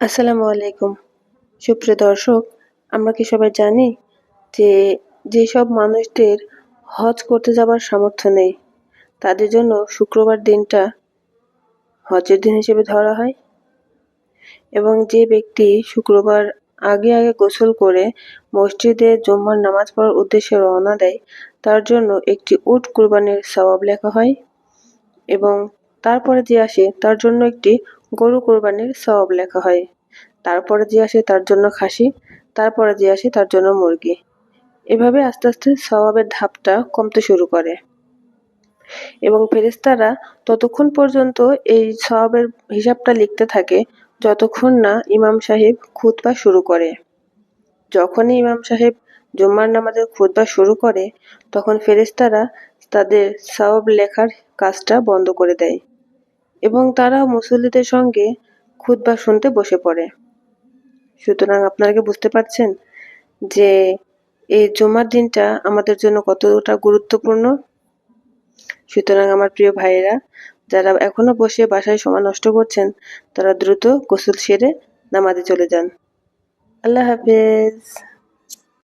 আসসালামু আলাইকুম। সুপ্রিয় দর্শক, আমরা কি সবাই জানি যে যেসব মানুষদের হজ করতে যাবার সামর্থ্য নেই, তাদের জন্য শুক্রবার দিনটা হজের দিন হিসেবে ধরা হয়? এবং যে ব্যক্তি শুক্রবার আগে গোসল করে মসজিদে জুম্মার নামাজ পড়ার উদ্দেশ্যে রওনা দেয়, তার জন্য একটি উট কুরবানির সওয়াব লেখা হয় এবং তারপরে যে আসে তার জন্য একটি গরু কোরবানির সওয়াব লেখা হয়। তারপরে যে আসে তার জন্য খাসি, তারপরে যে আসে তার জন্য মুরগি। এভাবে আস্তে আস্তে সওয়াবের ধাপটা কমতে শুরু করে এবং ফেরেশতারা ততক্ষণ পর্যন্ত এই সওয়াবের হিসাবটা লিখতে থাকে যতক্ষণ না ইমাম সাহেব খুতবা শুরু করে। যখনই ইমাম সাহেব জুম্মার নামাজের খুতবা শুরু করে, তখন ফেরেশতারা তাদের সওয়াব লেখার কাজটা বন্ধ করে দেয় এবং তারা মুসল্লিদের সঙ্গে খুতবা শুনতে বসে পড়ে। সুতরাং আপনারা কি বুঝতে পারছেন যে এই জুমার দিনটা আমাদের জন্য কতটা গুরুত্বপূর্ণ? সুতরাং আমার প্রিয় ভাইয়েরা, যারা এখনো বসে বাসায় সময় নষ্ট করছেন, তারা দ্রুত গোসল সেরে নামাজে চলে যান। আল্লাহ হাফেজ।